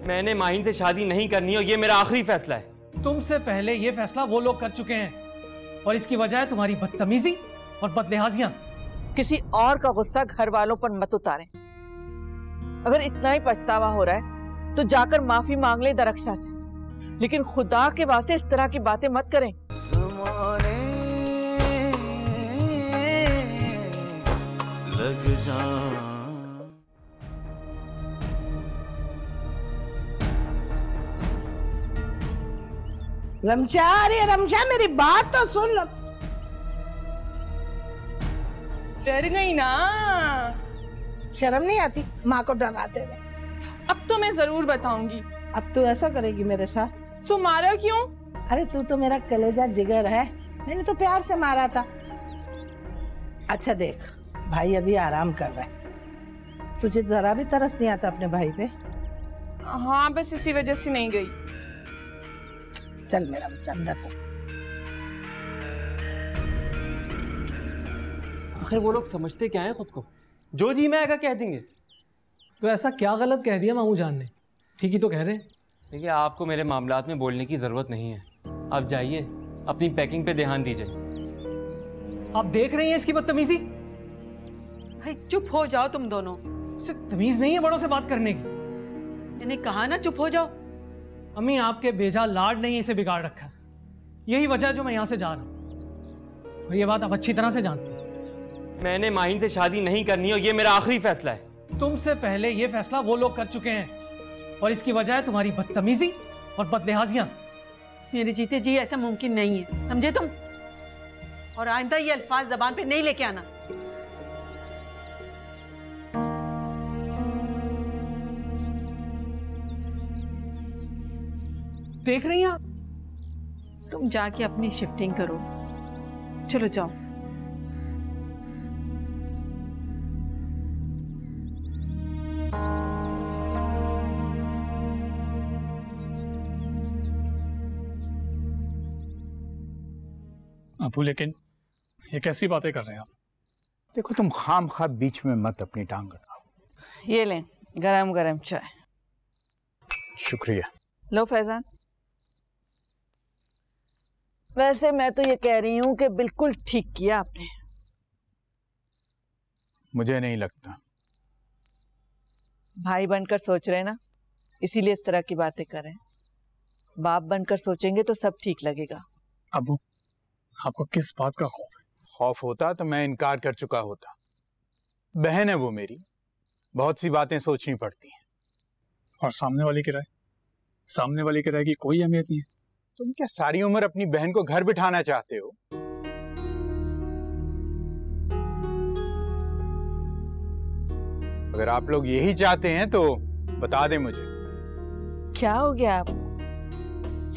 मैंने माहिन से शादी नहीं करनी और ये मेरा आखिरी फैसला है। तुमसे पहले ये फैसला वो लोग कर चुके हैं और इसकी वजह है तुम्हारी बदतमीजी और बदलिहाजियां। किसी और का गुस्सा घर वालों पर मत उतारें। अगर इतना ही पछतावा हो रहा है तो जाकर माफी मांग ले दरक्षा से, लेकिन खुदा के वास्ते इस तरह की बातें मत करें। लग जा रमशा, अरे रमशा मेरी बात तो सुन। डर गई ना? शर्म नहीं आती माँ को डराते हुए? अब तो मैं जरूर बताऊंगी। अब तू ऐसा करेगी मेरे साथ? तो मारा क्यों? अरे तू तो मेरा कलेजा जिगर है, मैंने तो प्यार से मारा था। अच्छा देख, भाई अभी आराम कर रहा है, तुझे जरा भी तरस नहीं आता अपने भाई पे? हाँ, बस इसी वजह से नहीं गई। चल मेरा बच्चा अंदर तो। आखिर वो लोग समझते क्या है खुद को? जो जी मैं आएगा कह देंगे। तो ऐसा क्या गलत कह दिया मामू जान ने? ठीक ही तो कह रहे हैं। देखिए, आपको मेरे मामलात में बोलने की जरूरत नहीं है। आप जाइए, अपनी पैकिंग पे ध्यान दीजिए। आप देख रही हैं इसकी बदतमीजी? भाई चुप हो जाओ तुम दोनों। इससे तमीज नहीं है बड़ों से बात करने की। मैंने कहा ना चुप हो जाओ। अम्मी, आपके बेजा लाड ने इसे बिगाड़ रखा है। यही वजह है जो मैं यहाँ से जा रहा हूँ, और ये बात आप अच्छी तरह से जानती हैं। मैंने माहिन से शादी नहीं करनी और ये मेरा आखिरी फैसला है। तुमसे पहले ये फैसला वो लोग कर चुके हैं और इसकी वजह है तुम्हारी बदतमीजी और बदलिहाजियां। मेरे जीते जी ऐसा मुमकिन नहीं है, समझे तुम? और आइंदा ये अल्फाज जबान पे नहीं लेके आना। देख रही हैं आप? तुम जाके अपनी शिफ्टिंग करो, चलो जाओ। अबू, लेकिन ये कैसी बातें कर रहे हैं आप? देखो, तुम खाम खा बीच में मत अपनी टांग अड़ाओ। ये लें गरम गरम चाय। शुक्रिया। लो फैजान। वैसे मैं तो ये कह रही हूँ कि बिल्कुल ठीक किया आपने। मुझे नहीं लगता। भाई बनकर सोच रहे ना, इसीलिए इस तरह की बातें कर रहे हैं। बाप बनकर सोचेंगे तो सब ठीक लगेगा। अबू, आपको किस बात का खौफ है? खौफ होता तो मैं इनकार कर चुका होता। बहन है वो मेरी, बहुत सी बातें सोचनी पड़ती हैं। और सामने वाली की राय? सामने वाली की राय की कोई अहमियत नहीं है। तुम क्या सारी उम्र अपनी बहन को घर बिठाना चाहते हो? अगर आप लोग यही चाहते हैं तो बता दें मुझे। क्या हो गया आप?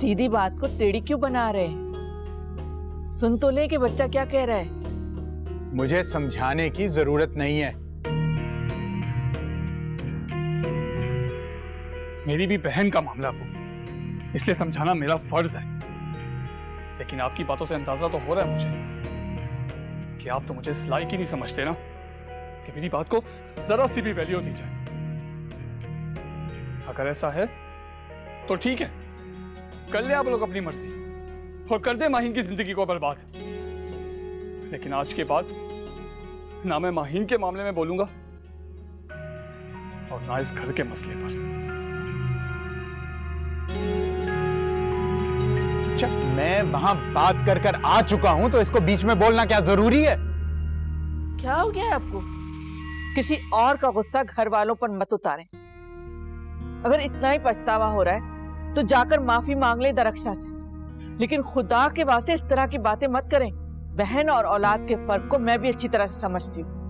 सीधी बात को टेढ़ी क्यों बना रहे हैं? सुन तो ले कि बच्चा क्या कह रहा है। मुझे समझाने की जरूरत नहीं है। मेरी भी बहन का मामला अबू, इसलिए समझाना मेरा फर्ज है। लेकिन आपकी बातों से अंदाजा तो हो रहा है मुझे कि आप तो मुझे इस लायक ही नहीं समझते ना कि मेरी बात को जरा सी भी वैल्यू दी जाए। अगर ऐसा है तो ठीक है, कर ले आप लोग अपनी मर्जी और कर दे माहिन की जिंदगी को बर्बाद। लेकिन आज के बाद ना मैं माहिन के मामले में बोलूंगा और ना इस घर के मसले पर। मैं वहां बात कर कर आ चुका हूं तो इसको बीच में बोलना क्या जरूरी है? क्या हो गया है आपको? किसी और का गुस्सा घर वालों पर मत उतारें। अगर इतना ही पछतावा हो रहा है तो जाकर माफी मांग ले दरक्षा से, लेकिन खुदा के वास्ते इस तरह की बातें मत करें। बहन और औलाद के फर्क को मैं भी अच्छी तरह से समझती हूँ।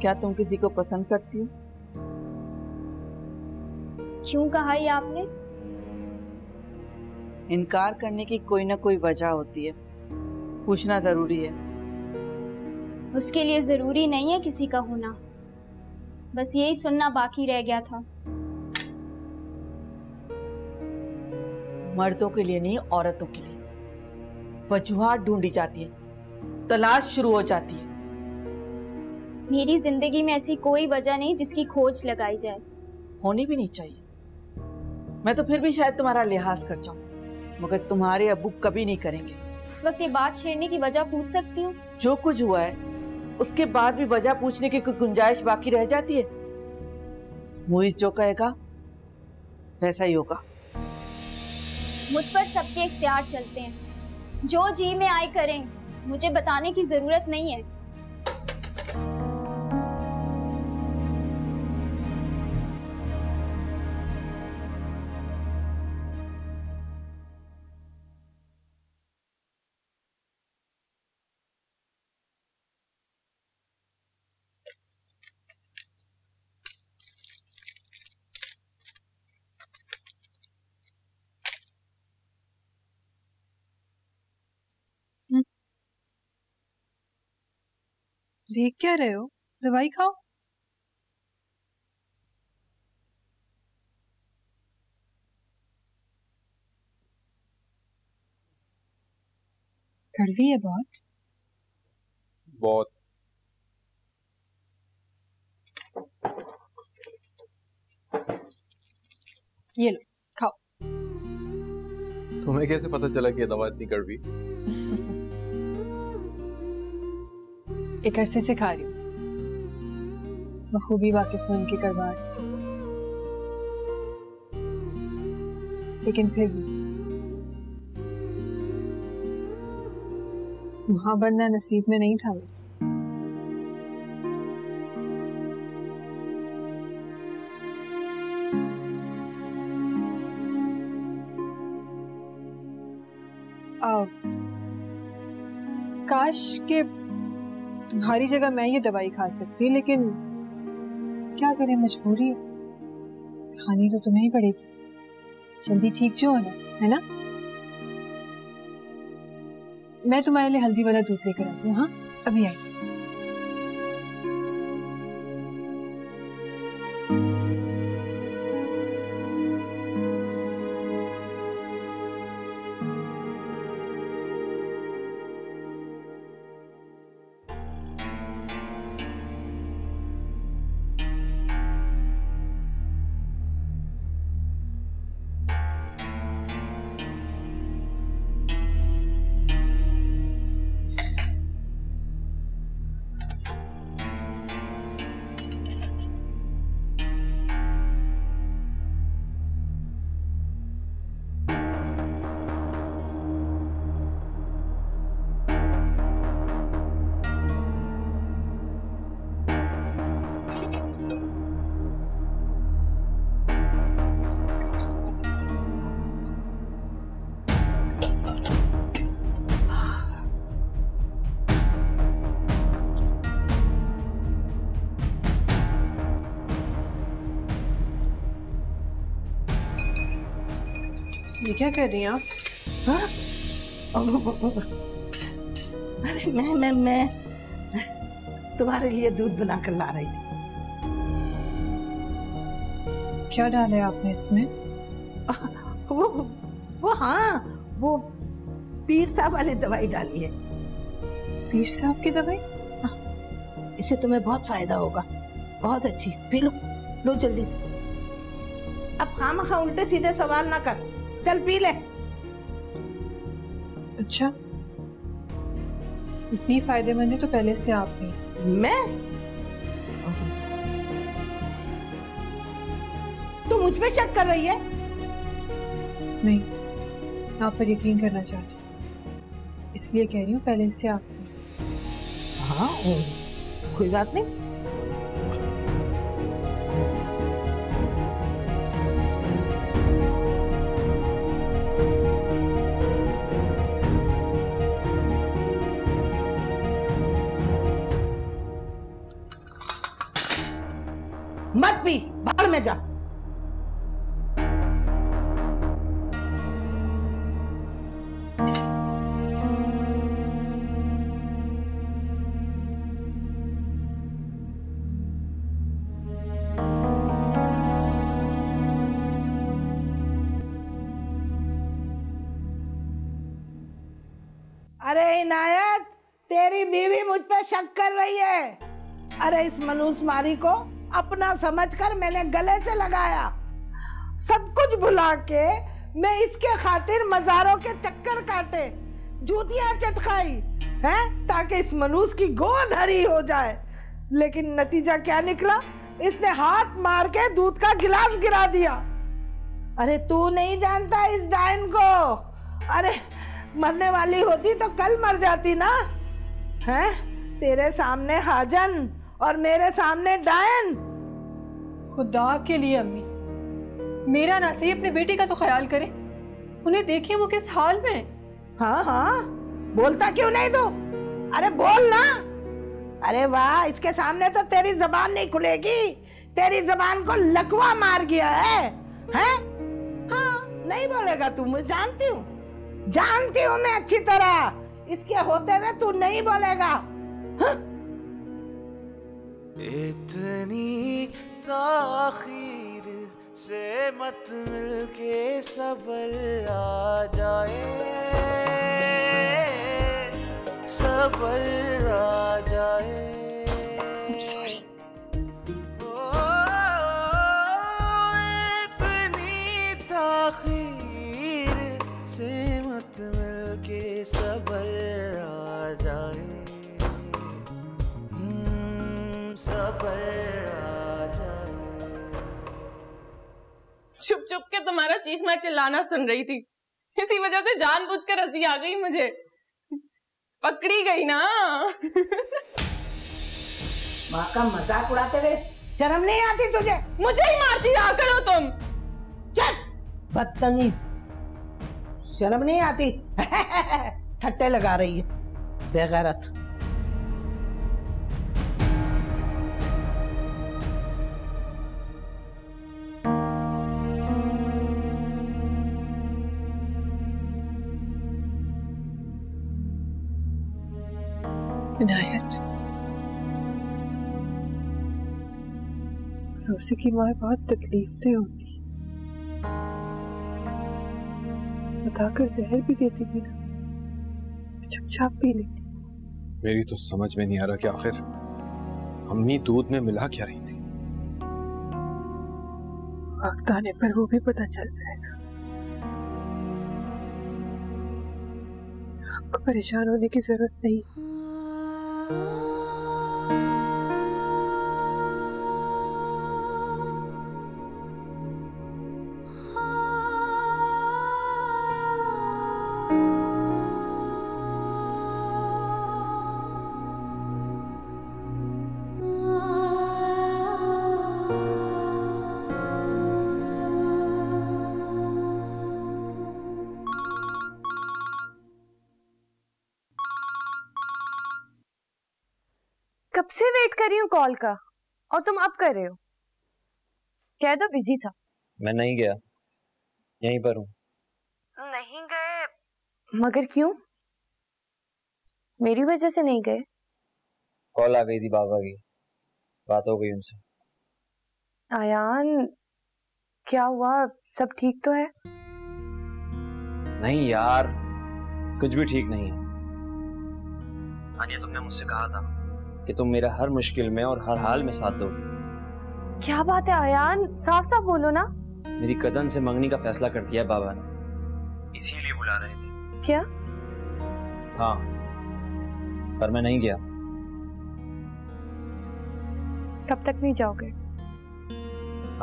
क्या तुम किसी को पसंद करती हो? क्यों कहा ये आपने? इनकार करने की कोई ना कोई वजह होती है, पूछना जरूरी है। उसके लिए जरूरी नहीं है किसी का होना, बस यही सुनना बाकी रह गया था। मर्दों के लिए नहीं, औरतों के लिए वजूहात ढूंढी जाती है, तलाश शुरू हो जाती है। मेरी जिंदगी में ऐसी कोई वजह नहीं जिसकी खोज लगाई जाए। होनी भी नहीं चाहिए। मैं तो फिर भी शायद तुम्हारा लिहाज कर जाऊं, मगर तुम्हारे अब्बू कभी नहीं करेंगे। इस वक्त ये बात छेड़ने की वजह पूछ सकती हूँ? जो कुछ हुआ है उसके बाद भी वजह पूछने की कोई गुंजाइश बाकी रह जाती है? मुइज जो कहेगा वैसा ही होगा। मुझ पर सबके इख्तियार चलते हैं, जो जी में आए करें, मुझे बताने की जरूरत नहीं है। देख क्या रहे हो? दवाई खाओ। कड़वी है बहुत। बहुत। ये लो खाओ। तुम्हें कैसे पता चला कि ये दवा इतनी कड़वी? एक अरसे से खा रही हूँ, बखूबी वाकिफ हूँ उनकी कड़वाहट से, लेकिन फिर भी वहां बनना नसीब में नहीं था। काश के तुम्हारी जगह मैं ये दवाई खा सकती, लेकिन क्या करें, मजबूरी है, खानी तो तुम्हें ही पड़ेगी। जल्दी ठीक जो होना है ना। मैं तुम्हारे लिए हल्दी वाला दूध लेकर आती हूँ। हाँ, अभी आई। ये क्या कर रही हैं आप? हाँ? अरे मैं तुम्हारे लिए दूध बनाकर ला रही थी। क्या डाला है आपने इसमें? वो हाँ, वो पीर साहब वाली दवाई डाली है। पीर साहब की दवाई? इससे तुम्हें बहुत फायदा होगा, बहुत अच्छी। पी लो, लो जल्दी से। अब खामखा उल्टे सीधे सवाल ना कर, चल पी ले। अच्छा, इतनी फायदेमंद है तो पहले से आप भी। मैं? तू मुझ पे शक कर रही है? नहीं, आप पर यकीन करना चाहती हूँ, इसलिए कह रही हूँ पहले से आप भी। हाँ, कोई बात नहीं। मत पी, बाहर में जा। अरे इनायत, तेरी बीवी मुझ पे शक कर रही है। अरे इस मनुष्यमारी को अपना समझकर मैंने गले से लगाया। सब कुछ भुला के मैं इसके खातिर मजारों के चक्कर काटे, जूतियां चटकाई हैं ताकि इस मनुष्य की गोद हरी हो जाए। लेकिन नतीजा क्या निकला? इसने हाथ मार के दूध का गिलास गिरा दिया। अरे तू नहीं जानता इस डायन को। अरे मरने वाली होती तो कल मर जाती ना। हैं? तेरे सामने हाजन और मेरे सामने डायन। खुदा के लिए अम्मी, मेरा ना सही अपने बेटे का तो ख्याल करे। उन्हें देखिए वो किस हाल में। हाँ हाँ, बोलता क्यों नहीं तू? अरे बोल ना। अरे वाह, इसके सामने तो तेरी जबान नहीं खुलेगी। तेरी जबान को लकवा मार गया है, हैं? हाँ, नहीं बोलेगा तू, मैं जानती हूँ मैं अच्छी तरह। इसके होते हुए तू नहीं बोलेगा। हाँ? इतनी ताखीर से मत मिलके सबर आ जाए, सबर आ जाए। सॉरी। इतनी ताखीर से मत मिलके सबर आ जाए, सबर आ जाए। छुप छुप के तुम्हारा चीखना चिल्लाना सुन रही थी, इसी वजह से जानबूझकर हंसी आ गई मुझे। पकड़ी गई ना। माँ का मजाक उड़ाते हुए शर्म नहीं आती तुझे? मुझे ही मारती रहा करो तुम। चल बदतमीज, शर्म नहीं आती? ठट्टे लगा रही है बेगैरत। इनायत, रोसी की माँ बहुत तकलीफ होती, बताकर जहर भी देती थी ना, चुपचाप पी लेती। मेरी तो समझ में नहीं आ रहा कि आखिर अम्मी दूध में मिला क्या रही थी। वक्त आने पर वो भी पता चल जाएगा। आपको परेशान होने की जरूरत नहीं। कब से वेट कर रही हूँ कॉल का, और तुम अब कर रहे हो? कह दो बिजी था। मैं नहीं गया, यहीं पर हूँ। नहीं गए? मगर क्यों? मेरी वजह से नहीं गए? कॉल आ गई थी बाबा की, बात हो गई उनसे। आयान, क्या हुआ? सब ठीक तो है? नहीं यार, कुछ भी ठीक नहीं है। आनिया, तुमने मुझसे कहा था कि तुम मेरा हर मुश्किल में और हर हाल में साथ दोगे। क्या बात है आयान, साफ साफ बोलो ना। मेरी कजन से मंगनी का फैसला कर दिया बाबा ने, इसीलिए बुला रहे थे। क्या? हाँ, पर मैं नहीं गया। कब तक नहीं जाओगे?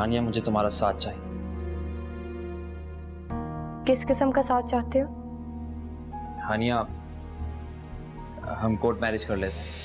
आनिया, मुझे तुम्हारा साथ चाहिए। किस किस्म का साथ चाहते हो? आनिया, हम कोर्ट मैरिज कर लेते हैं।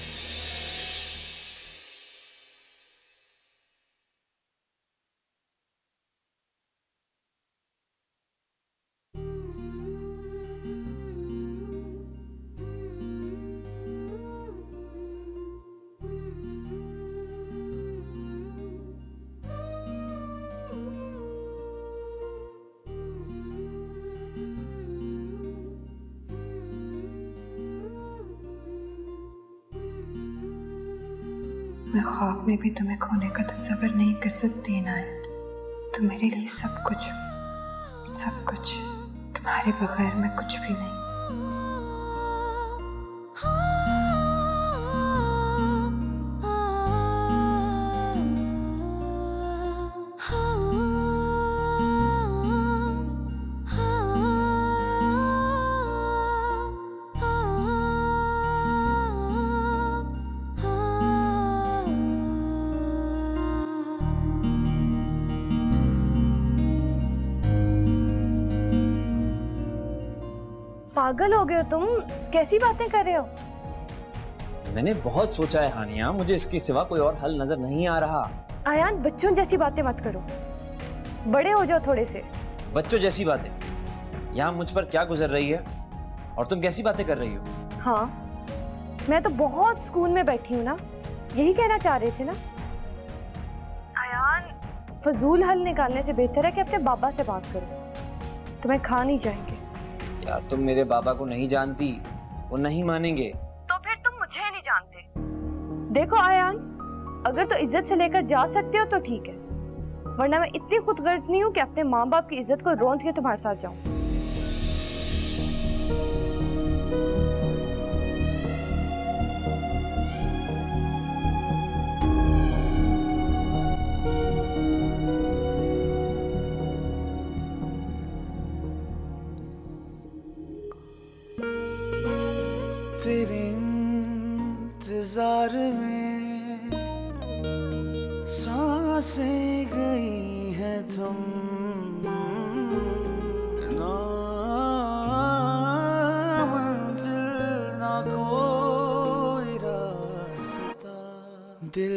मैं ख्वाब में भी तुम्हें खोने का तस्वर नहीं कर सकती इनायत। तुम मेरे लिए सब कुछ, तुम्हारे बगैर मैं कुछ भी नहीं। पागल हो गए हो तुम? कैसी बातें कर रहे हो? मैंने बहुत सोचा है हानिया, मुझे इसके सिवा कोई और हल नजर नहीं आ रहा। आयान, बच्चों जैसी बातें मत करो, बड़े हो जाओ थोड़े से। बच्चों जैसी बातें? यहाँ मुझ पर क्या गुजर रही है और तुम कैसी बातें कर रही हो? हाँ, मैं तो बहुत सुकून में बैठी हूँ ना, यही कहना चाह रहे थे ना? आयान, फजूल हल निकालने से बेहतर है कि अपने बाबा से बात करो, तुम्हें खा नहीं जाएंगे। यार तुम मेरे बाबा को नहीं जानती, वो नहीं मानेंगे। तो फिर तुम मुझे नहीं जानते। देखो आयान, अगर तो इज्जत से लेकर जा सकते हो तो ठीक है, वरना मैं इतनी खुदगर्ज नहीं हूँ कि अपने माँ बाप की इज्जत को रोंद के तुम्हारे साथ जाऊं। तेरे इंतजार में सांसें गई है तुम, ना मंजिल ना कोई रास्ता, दिल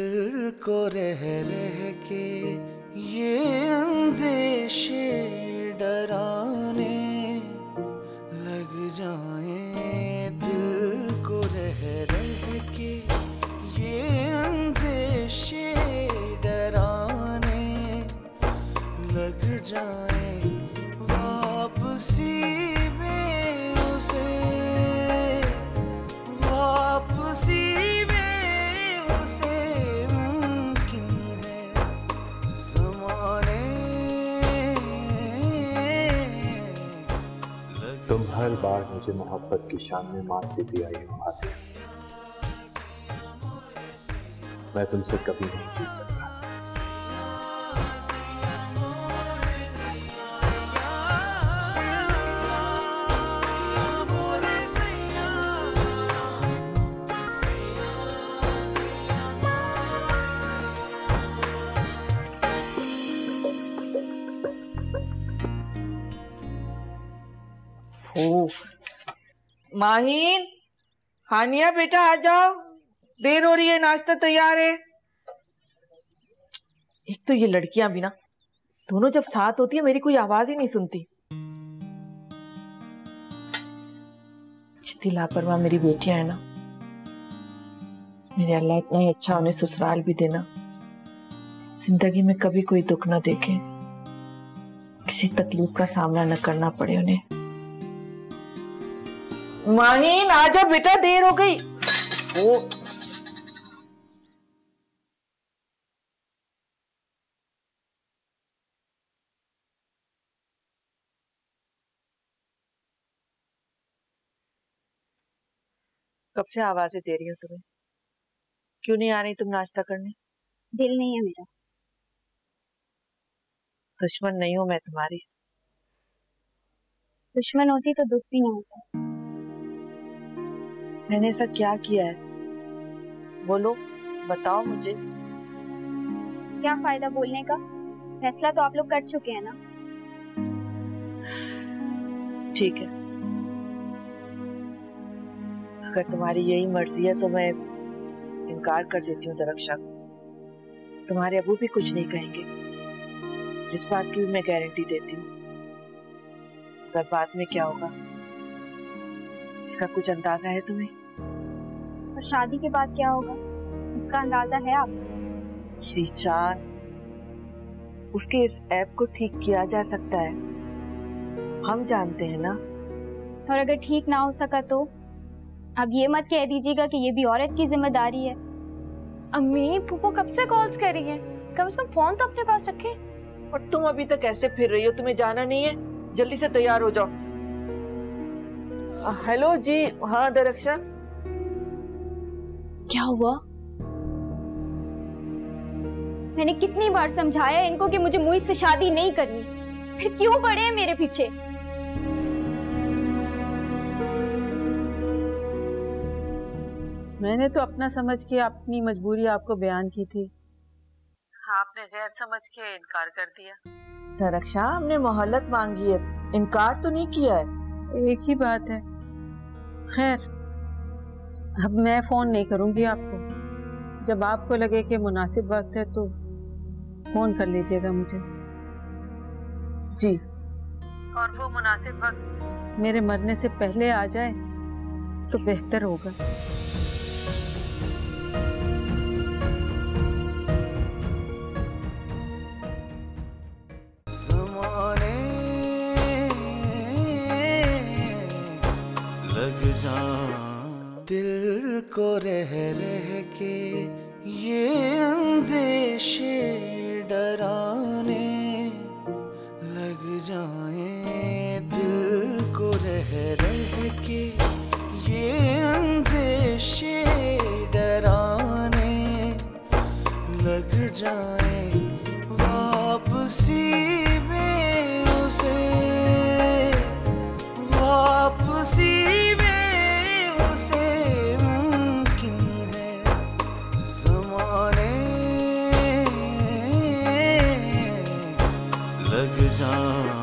को रह रह के ये अंदेशे डराने लग जाए, दिल को रह रह के ये अंदेशे डराने लग जाए, वापसी में उसे, वापसी में उसे मुमकिन है ज़माने। तुम हर बार मुझे मोहब्बत की शान में मात देती आई हो हाथी, मैं तुमसे कभी नहीं जीत सकता। माहीन, हानिया बेटा आ जाओ, देर हो रही है, नाश्ता तैयार है। एक तो ये लड़कियां भी ना, दोनों जब साथ होती है मेरी कोई आवाज ही नहीं सुनती। जितनी लापरवाह मेरी बेटियां है ना, मेरे अल्लाह इतना ही अच्छा उन्हें ससुराल भी देना, जिंदगी में कभी कोई दुख ना देखे, किसी तकलीफ का सामना न करना पड़े उन्हें। माहीन आजा बेटा, देर हो गई। ओ कब से आवाजें दे रही हो तुम्हें? क्यों नहीं आ रही तुम नाश्ता करने? दिल नहीं है मेरा। दुश्मन नहीं हूं मैं तुम्हारी। दुश्मन होती तो दुख भी ना होता। मैंने ऐसा क्या किया है? बोलो, बताओ मुझे। क्या फायदा बोलने का? फैसला तो आप लोग कर चुके हैं ना। ठीक है, अगर तुम्हारी यही मर्जी है तो मैं इनकार कर देती हूँ दरक्षा को। तुम्हारे अबू भी कुछ नहीं कहेंगे, इस बात की भी मैं गारंटी देती हूँ। अगर बाद में क्या होगा इसका कुछ अंदाजा है तुम्हें? और शादी के बाद क्या होगा उसका अंदाजा है आप? जान, उसके इस ऐप को ठीक किया जा सकता है, हम जानते हैं ना। और अगर ठीक ना हो सका तो अब ये मत कह दीजिएगा कि ये भी औरत की जिम्मेदारी है। अम्मी, फूफो कब से कॉल्स कर रही है, कम से कम फोन तो अपने पास रखे। और तुम अभी तक ऐसे फिर रही हो? तुम्हें जाना नहीं है? जल्दी से तैयार हो जाओ। हेलो जी, हाँ दरक्षा। क्या हुआ? मैंने कितनी बार समझाया इनको कि मुझे मुझसे शादी नहीं करनी, फिर क्यों पड़े हैं मेरे पीछे? मैंने तो अपना समझ के अपनी मजबूरी आपको बयान की थी, आपने गैर समझ के इनकार कर दिया। दरक्षा, हमने मोहलत मांगी है, इनकार तो नहीं किया है। एक ही बात है, खैर, अब मैं फोन नहीं करूंगी आपको। जब आपको लगे कि मुनासिब वक्त है तो फोन कर लीजिएगा मुझे। जी, और वो मुनासिब वक्त मेरे मरने से पहले आ जाए तो बेहतर होगा। दिल को रह रह के ये अंदेशे डराने लग जाए, दिल को रह रह के ये अंदेशे डराने लग जाए, वापसी में उसे, वापसी लग जा।